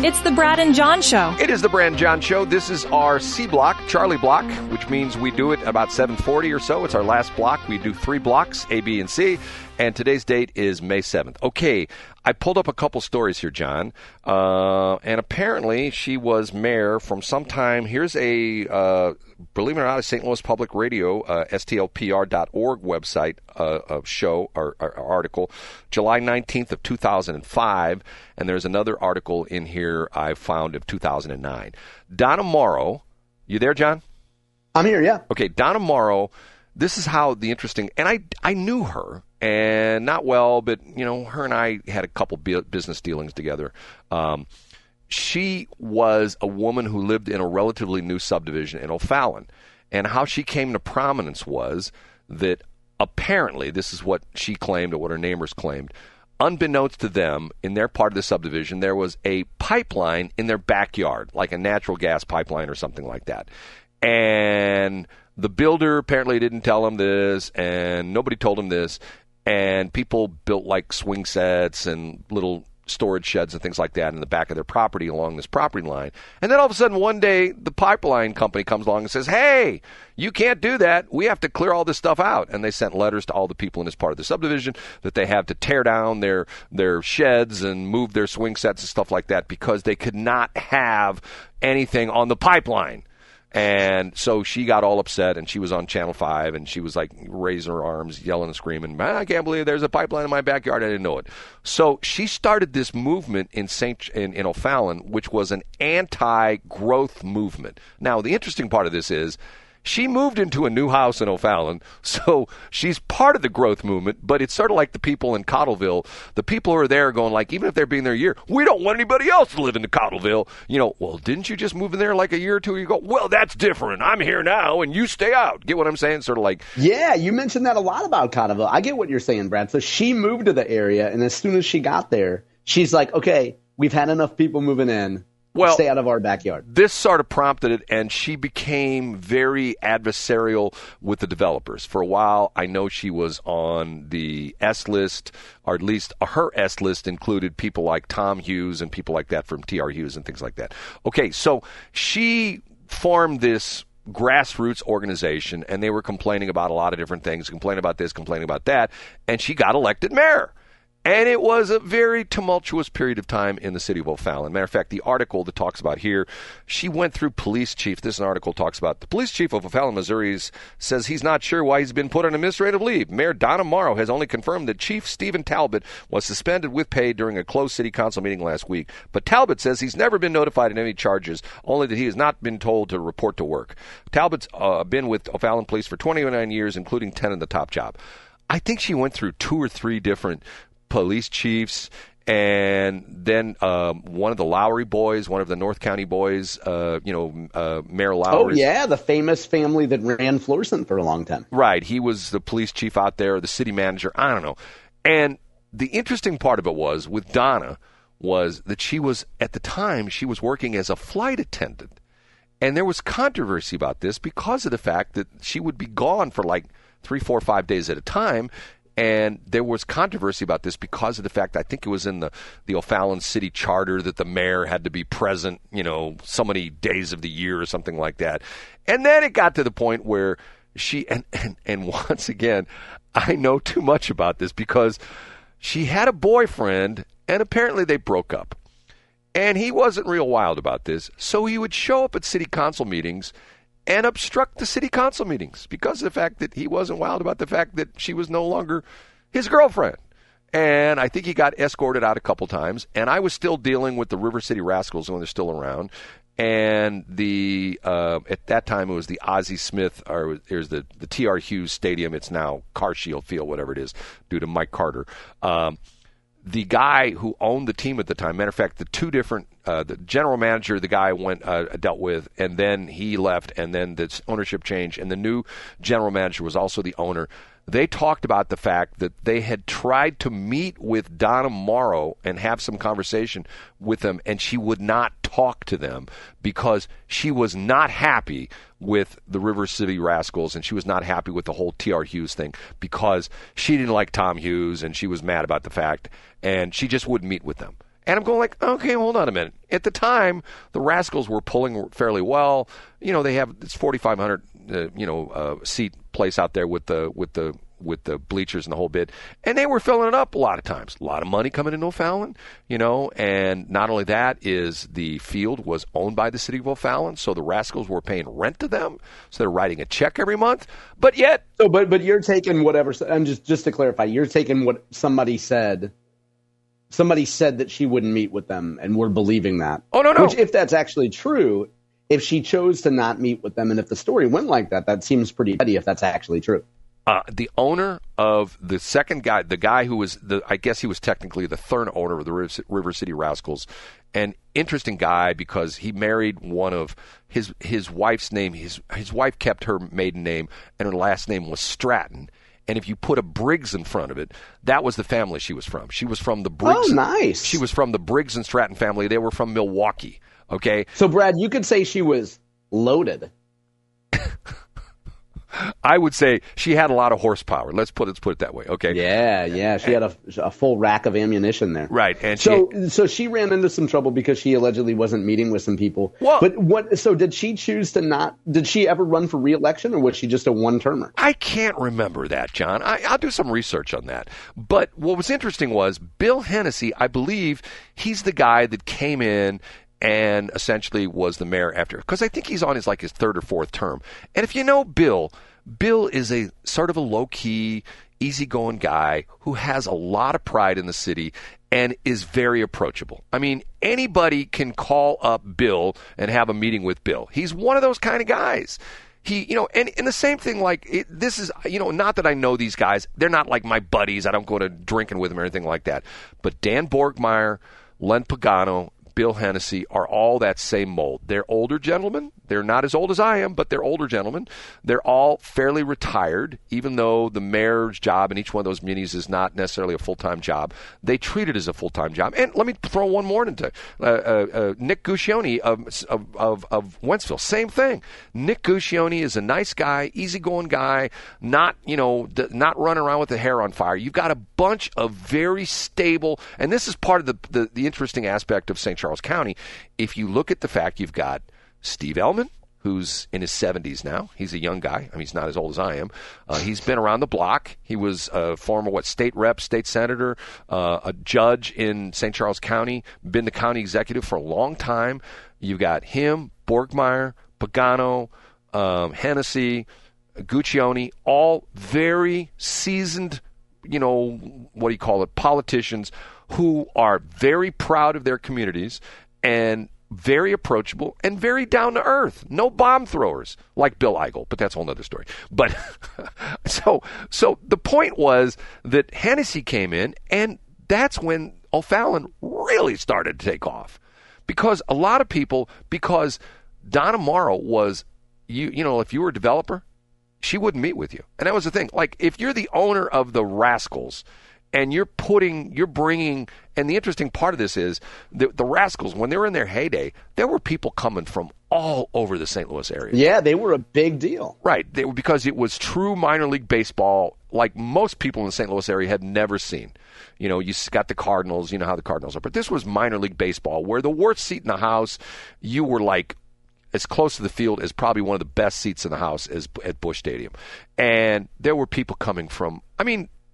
It's the Brad and John Show. It is the Brad and John Show. This is our C block, Charlie block, which means we do it about 7:40 or so. It's our last block. We do 3 blocks, A, B, and C. And today's date is May 7th. Okay, I pulled up a couple stories here, John. And apparently she was mayor from sometime. Here's a, believe it or not, a St. Louis Public Radio, stlpr.org website show or article, July 19th of 2005. And there's another article in here I found of 2009. Donna Morrow, you there, John? I'm here, yeah. Okay, Donna Morrow, this is how the interesting, and I knew her. And not well, but, you know, her and I had a couple business dealings together. She was a woman who lived in a relatively new subdivision in O'Fallon. And how she came to prominence was that apparently, this is what she claimed or what her neighbors claimed, unbeknownst to them, in their part of the subdivision, there was a pipeline in their backyard, like a natural gas pipeline or something like that. And the builder apparently didn't tell them this, and nobody told them this. And people built like swing sets and little storage sheds and things like that in the back of their property along this property line. And then all of a sudden one day the pipeline company comes along and says, hey, you can't do that. We have to clear all this stuff out. And they sent letters to all the people in this part of the subdivision that they have to tear down their sheds and move their swing sets and stuff like that because they could not have anything on the pipeline. And so she got all upset, and she was on Channel 5, and she was like raising her arms, yelling and screaming, I can't believe there's a pipeline in my backyard. I didn't know it. So she started this movement in O'Fallon, which was an anti-growth movement. Now, the interesting part of this is she moved into a new house in O'Fallon, so she's part of the growth movement, but it's sort of like the people in Cottleville. The people who are there going like, even if they're being there a year, we don't want anybody else to live in Cottleville. You know, well, didn't you just move in there like a year or two ago? Well, that's different. I'm here now, and you stay out. Get what I'm saying? Sort of like. Yeah, you mentioned that a lot about Cottleville. I get what you're saying, Brad. So she moved to the area, and as soon as she got there, she's like, okay, we've had enough people moving in. Well, stay out of our backyard. This sort of prompted it, and she became very adversarial with the developers. For a while, I know she was on the S list, or at least her S list included people like Tom Hughes and people like that from TR Hughes and things like that. Okay, so she formed this grassroots organization, and they were complaining about a lot of different things, complaining about this, complaining about that, and she got elected mayor. And it was a very tumultuous period of time in the city of O'Fallon. Matter of fact, the article that talks about here, she went through police chief. This article talks about the police chief of O'Fallon, Missouri, says he's not sure why he's been put on administrative leave. Mayor Donna Morrow has only confirmed that Chief Stephen Talbot was suspended with pay during a closed city council meeting last week. But Talbot says he's never been notified of any charges, only that he has not been told to report to work. Talbot's been with O'Fallon Police for 29 years, including 10 in the top job. I think she went through 2 or 3 different police chiefs, and then one of the Lowry boys, one of the North County boys, Mayor Lowry. Oh, yeah, the famous family that ran Florissant for a long time. Right. He was the police chief out there, the city manager. I don't know. And the interesting part of it was, with Donna, was that she was, at the time, she was working as a flight attendant. And there was controversy about this because of the fact that she would be gone for like 3, 4, 5 days at a time. And there was controversy about this because of the fact, I think it was in the O'Fallon City Charter that the mayor had to be present, so many days of the year or something like that. And then it got to the point where she, and once again, I know too much about this because she had a boyfriend and apparently they broke up. And he wasn't real wild about this. So he would show up at city council meetings and obstruct the city council meetings because of the fact that he wasn't wild about the fact that she was no longer his girlfriend. And I think he got escorted out a couple times. And I was still dealing with the River City Rascals when they're still around. And at that time it was the Ozzie Smith, or there's the TR Hughes Stadium. It's now Car Shield Field, whatever it is, due to Mike Carter. The guy who owned the team at the time, matter of fact, the 2 different, the general manager, the guy dealt with, and then he left, and then the ownership changed, and the new general manager was also the owner. They talked about the fact that they had tried to meet with Donna Morrow and have some conversation with them, and she would not talk to them because she was not happy with the River City Rascals, and she was not happy with the whole TR Hughes thing because she didn't like Tom Hughes, and she was mad about the fact, and she just wouldn't meet with them. And I'm going like, okay, hold on a minute. At the time, the Rascals were pulling fairly well. They have this 4,500 seat place out there with the bleachers and the whole bit, and they were filling it up a lot of times. A lot of money coming into O'Fallon, and not only that is the field was owned by the city of O'Fallon, so the Rascals were paying rent to them, so they're writing a check every month. But yet, but you're taking whatever. And just to clarify, you're taking what somebody said. Somebody said that she wouldn't meet with them, and we're believing that. Oh no! Which, if that's actually true, if she chose to not meet with them, and if the story went like that, that seems pretty petty. If that's actually true. The owner of the second guy, the guy who was I guess he was technically the third owner of the River City Rascals, an interesting guy because he married one of his wife's name. His wife kept her maiden name, and her last name was Stratton. And if you put a Briggs in front of it, that was the family she was from. She was from the Briggs. Oh, nice. She was from the Briggs and Stratton family. They were from Milwaukee. Okay. So, Brad, you could say she was loaded. I would say she had a lot of horsepower. Let's put it that way. Okay. Yeah. She had a full rack of ammunition there. Right. And so she ran into some trouble because she allegedly wasn't meeting with some people. Well, but so did she choose to not? Did she ever run for re-election, or was she just a one-termer? I can't remember that, John. I'll do some research on that. But what was interesting was Bill Hennessy. I believe he's the guy that came in and essentially was the mayor after, because I think he's on his third or fourth term. And if you know Bill is a sort of a low-key, easygoing guy who has a lot of pride in the city and is very approachable. I mean, anybody can call up Bill and have a meeting with Bill. He's one of those kind of guys. He, and the same thing, this is, not that I know these guys. They're not like my buddies. I don't go to drinking with them or anything like that. But Dan Borgmeyer, Len Pagano, Bill Hennessy are all that same mold. They're older gentlemen. They're not as old as I am, but they're older gentlemen. They're all fairly retired, even though the mayor's job in each one of those munis is not necessarily a full-time job. They treat it as a full-time job. And let me throw one more into Nick Guccione of Wentzville. Same thing. Nick Guccione is a nice guy, easygoing guy, not running around with the hair on fire. You've got a bunch of very stable, and this is part of the interesting aspect of St. Charles County. If you look at the fact you've got Steve Ellman, who's in his 70s now. He's a young guy. I mean, he's not as old as I am. He's been around the block. He was a former, state rep, state senator, a judge in St. Charles County, been the county executive for a long time. You've got him, Borgmeyer, Pagano, Hennessy, Guccione, all very seasoned, politicians who are very proud of their communities and very approachable and very down to earth. No bomb throwers like Bill Eigel, but that's a whole other story. But so the point was that Hennessy came in, and that's when O'Fallon really started to take off. Because a lot of people, because Donna Morrow was, if you were a developer, she wouldn't meet with you. And that was the thing. Like, if you're the owner of the Rascals, and you're bringing, and the interesting part of this is the Rascals, when they were in their heyday, there were people coming from all over the St. Louis area. Yeah, they were a big deal. Right, because it was true minor league baseball, like most people in the St. Louis area had never seen. You got the Cardinals, you know how the Cardinals are, but this was minor league baseball, where the worst seat in the house, you were like as close to the field as probably one of the best seats in the house as at Busch Stadium. And there were people coming from,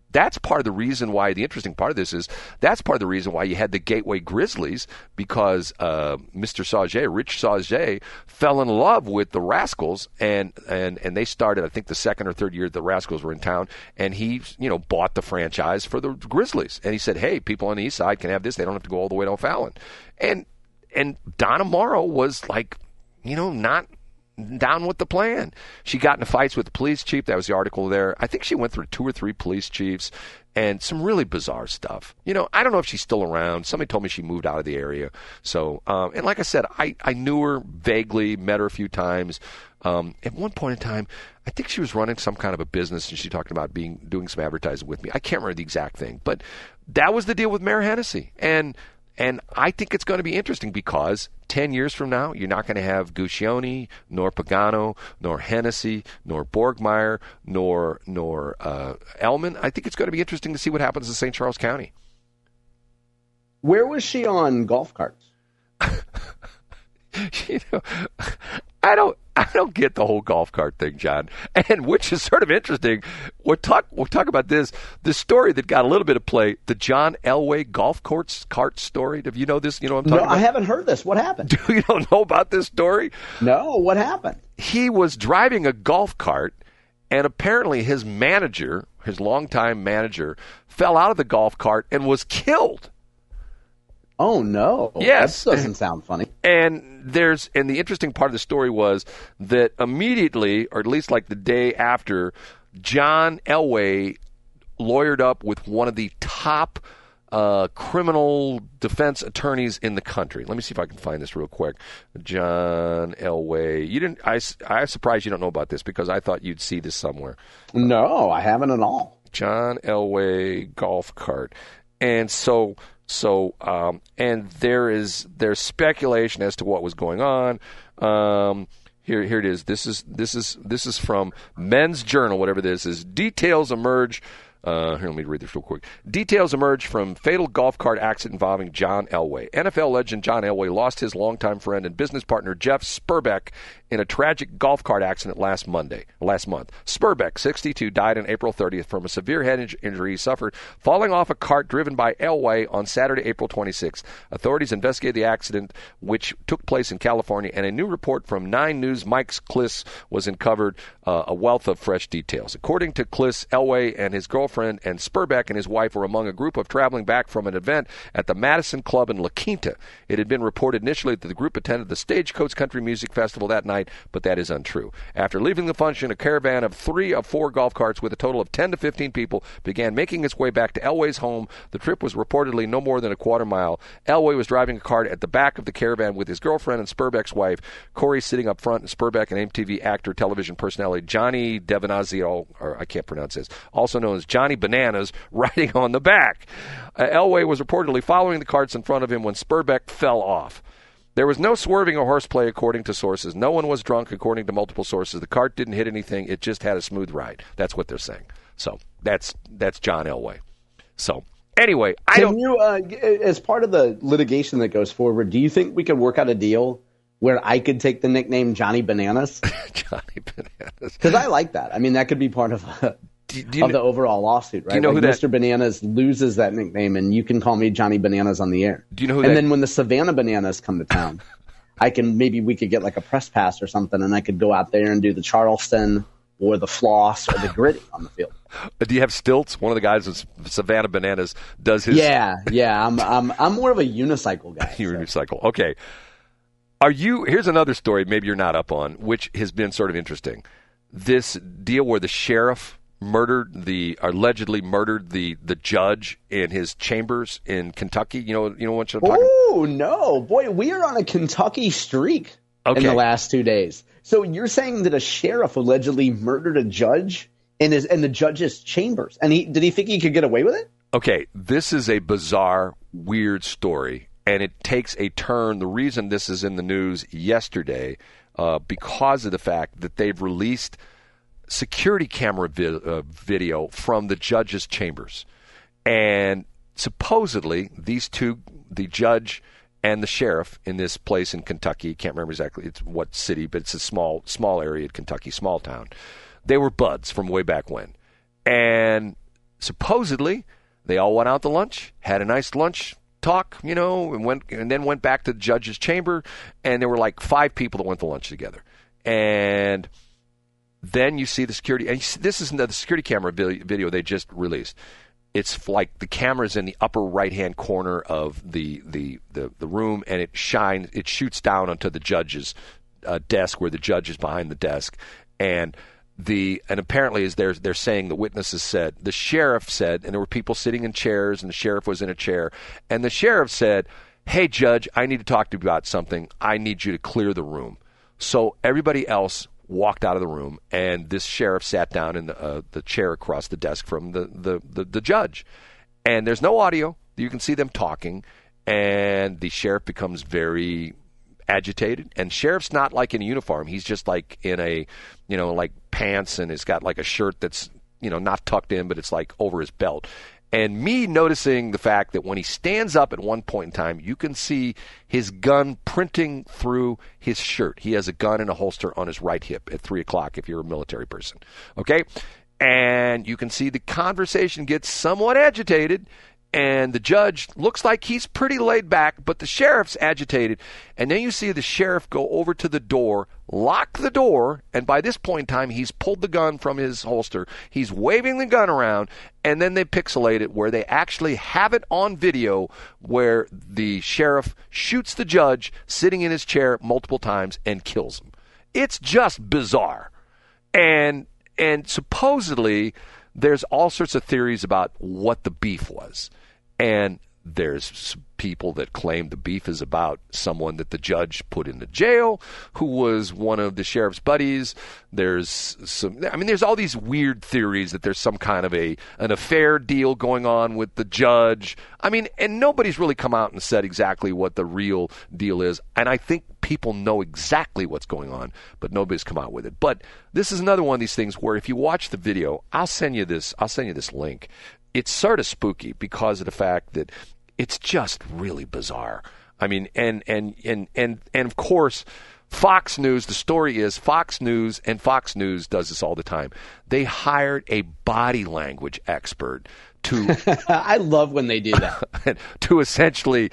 that's part of the reason why, the interesting part of this is, that's part of the reason why you had the Gateway Grizzlies, because Mr. Sauget, Rich Sauget, fell in love with the Rascals, and they started, I think, the second or third year the Rascals were in town, and he, bought the franchise for the Grizzlies. And he said, hey, people on the east side can have this. They don't have to go all the way to O'Fallon. And Donna Morrow was like, not down with the plan. She got into fights with the police chief. That was the article there. I think she went through 2 or 3 police chiefs and some really bizarre stuff. I don't know if she's still around. Somebody told me she moved out of the area. So, and like I said, I knew her vaguely, met her a few times. At one point in time, I think she was running some kind of a business, and she talked about doing some advertising with me. I can't remember the exact thing, but that was the deal with Mayor Hennessy. And I think it's going to be interesting, because 10 years from now, you're not going to have Guccione, nor Pagano, nor Hennessy, nor Borgmeyer, nor Ellman. I think it's going to be interesting to see what happens in St. Charles County. Where was she on golf carts? You know, I don't get the whole golf cart thing, John, and which is sort of interesting. We'll talk about this story that got a little bit of play, the John Elway golf cart story. Do you know this? You know what I'm talking about? No, I haven't heard this. What happened? You don't know about this story? No, what happened? He was driving a golf cart, and apparently his manager, his longtime manager, fell out of the golf cart and was killed. Oh, no. Yes. That doesn't sound funny. And the interesting part of the story was that immediately, or at least like the day after, John Elway lawyered up with one of the top criminal defense attorneys in the country. Let me see if I can find this real quick. John Elway. I'm surprised you don't know about this because I thought you'd see this somewhere. No, I haven't at all. John Elway golf cart. And and there's speculation as to what was going on. Here it is. This is from Men's Journal, whatever this is. Details emerge. Here, let me read this real quick. Details emerge from fatal golf cart accident involving John Elway. NFL legend John Elway lost his longtime friend and business partner Jeff Sperbeck in a tragic golf cart accident last month. Sperbeck, 62, died on April 30th from a severe head injury he suffered falling off a cart driven by Elway on Saturday, April 26th. Authorities investigated the accident, which took place in California, and a new report from 9 News' Mike Kliss was uncovered a wealth of fresh details. According to Kliss, Elway and his girlfriend and Sperbeck and his wife were among a group of traveling back from an event at the Madison Club in La Quinta. It had been reported initially that the group attended the Stagecoach Country Music Festival that night, but that is untrue. After leaving the function, a caravan of 3 of 4 golf carts with a total of 10 to 15 people began making its way back to Elway's home. The trip was reportedly no more than a quarter mile. Elway was driving a cart at the back of the caravan with his girlfriend and Sperbeck's wife. Corey sitting up front, and Sperbeck and MTV actor, television personality Johnny Devenazio, or I can't pronounce this, also known as Johnny Bananas, riding on the back. Elway was reportedly following the carts in front of him when Sperbeck fell off. There was no swerving or horseplay, according to sources. No one was drunk, according to multiple sources. The cart didn't hit anything. It just had a smooth ride. That's what they're saying. So that's John Elway. So anyway, as part of the litigation that goes forward, do you think we could work out a deal where I could take the nickname Johnny Bananas? Johnny Bananas. Because I like that. I mean, that could be part of the overall lawsuit, right? Do you know Mr. Bananas loses that nickname, and you can call me Johnny Bananas on the air. Do you know then when the Savannah Bananas come to town, we could get like a press pass or something, and I could go out there and do the Charleston or the floss or the gritty on the field. Do you have stilts? One of the guys with Savannah Bananas does his. Yeah. I'm more of a unicycle guy. Unicycle. Okay. Here's another story maybe you're not up on, which has been sort of interesting. This deal where the sheriff allegedly murdered the judge in his chambers in Kentucky. You know what I'm talking about? Oh, no. Boy, we are on a Kentucky streak in the last 2 days. So you're saying that a sheriff allegedly murdered a judge in the judge's chambers, and did he think he could get away with it? Okay, this is a bizarre, weird story, and it takes a turn. The reason this is in the news yesterday, because of the fact that they've released security camera video from the judge's chambers. And supposedly, these two, the judge and the sheriff in this place in Kentucky, can't remember exactly it's what city, but it's a small area in Kentucky, small town. They were buds from way back when. And supposedly, they all went out to lunch, had a nice lunch talk, and then went back to the judge's chamber, and there were like 5 people that went to lunch together. And then you see the security, and this is the security camera video they just released. It's like the camera's in the upper right-hand corner of the room, and it shoots down onto the judge's desk, where the judge is behind the desk, and apparently, as they're saying, the witnesses said, the sheriff said, and there were people sitting in chairs, and the sheriff was in a chair, and the sheriff said, "Hey, Judge, I need to talk to you about something. I need you to clear the room." So everybody else walked out of the room, and this sheriff sat down in the chair across the desk from the judge. And there's no audio. You can see them talking, and the sheriff becomes very agitated. And sheriff's not like in a uniform. He's just like in a, like pants, and he's got like a shirt that's, not tucked in, but it's like over his belt. And me noticing the fact that when he stands up at one point in time, you can see his gun printing through his shirt. He has a gun in a holster on his right hip at 3 o'clock if you're a military person. Okay? And you can see the conversation gets somewhat agitated, and the judge looks like he's pretty laid back, but the sheriff's agitated. And then you see the sheriff go over to the door, lock the door, and by this point in time, he's pulled the gun from his holster. He's waving the gun around, and then they pixelate it where they actually have it on video where the sheriff shoots the judge sitting in his chair multiple times and kills him. It's just bizarre. And supposedly, there's all sorts of theories about what the beef was. And there's people that claim the beef is about someone that the judge put into jail who was one of the sheriff's buddies. There's all these weird theories that there's some kind of an affair deal going on with the judge. I mean, and nobody's really come out and said exactly what the real deal is. And I think people know exactly what's going on, but nobody's come out with it. But this is another one of these things where if you watch the video, I'll send you this link. It's sort of spooky because of the fact that it's just really bizarre. I mean, and of course, Fox News, the story is Fox News, and Fox News does this all the time. They hired a body language expert to I love when they do that. To essentially,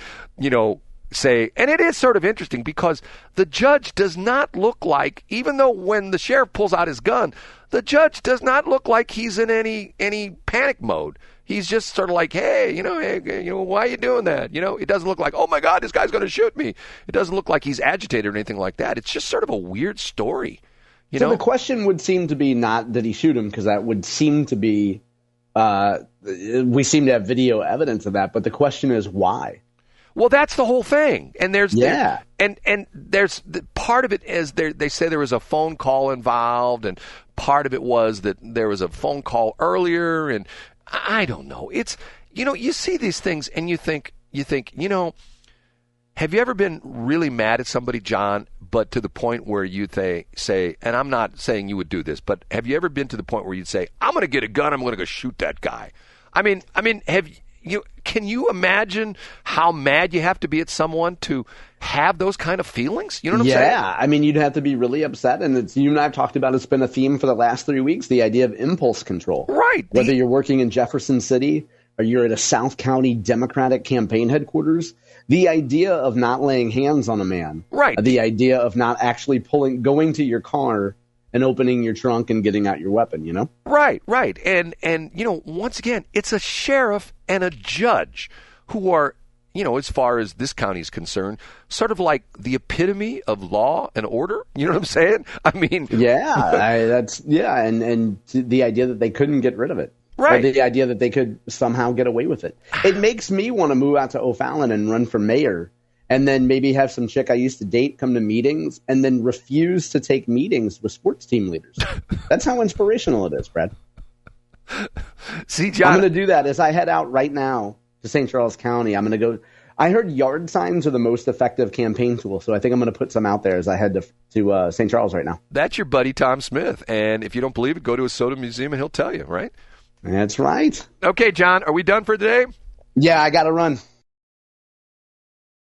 say, and it is sort of interesting because the judge does not look like, even though when the sheriff pulls out his gun, the judge does not look like he's in any panic mode. He's just sort of like, hey, why are you doing that? It doesn't look like, oh my God, this guy's going to shoot me. It doesn't look like he's agitated or anything like that. It's just sort of a weird story. So the question would seem to be not did he shoot him, because that would seem to be, we seem to have video evidence of that. But the question is why? Well, that's the whole thing. And there's part of it is they say there was a phone call involved, and part of it was that there was a phone call earlier, and I don't know. It's, you see these things and you think, have you ever been really mad at somebody, John, but to the point where you say, and I'm not saying you would do this, but have you ever been to the point where you'd say, I'm going to get a gun, I'm going to go shoot that guy? I mean, can you imagine how mad you have to be at someone to have those kind of feelings? You know what I'm saying? Yeah, I mean, you'd have to be really upset. And you and I have talked about, it's been a theme for the last 3 weeks, the idea of impulse control. Right. Whether you're working in Jefferson City or you're at a South County Democratic campaign headquarters, the idea of not laying hands on a man. Right. The idea of not actually going to your car and opening your trunk and getting out your weapon, Right. And once again, it's a sheriff and a judge who are, as far as this county is concerned, sort of like the epitome of law and order. You know what I'm saying? I mean, and the idea that they couldn't get rid of it. Right. Or the idea that they could somehow get away with it. It makes me want to move out to O'Fallon and run for mayor, and then maybe have some chick I used to date come to meetings and then refuse to take meetings with sports team leaders. That's how inspirational it is, Brad. See, John, I'm going to do that as I head out right now to St. Charles County. I'm going to go. I heard yard signs are the most effective campaign tool, so I think I'm going to put some out there as I head to St. Charles right now. That's your buddy Tom Smith, and if you don't believe it, go to a soda museum and he'll tell you, right? That's right. Okay, John, are we done for today? Yeah, I got to run.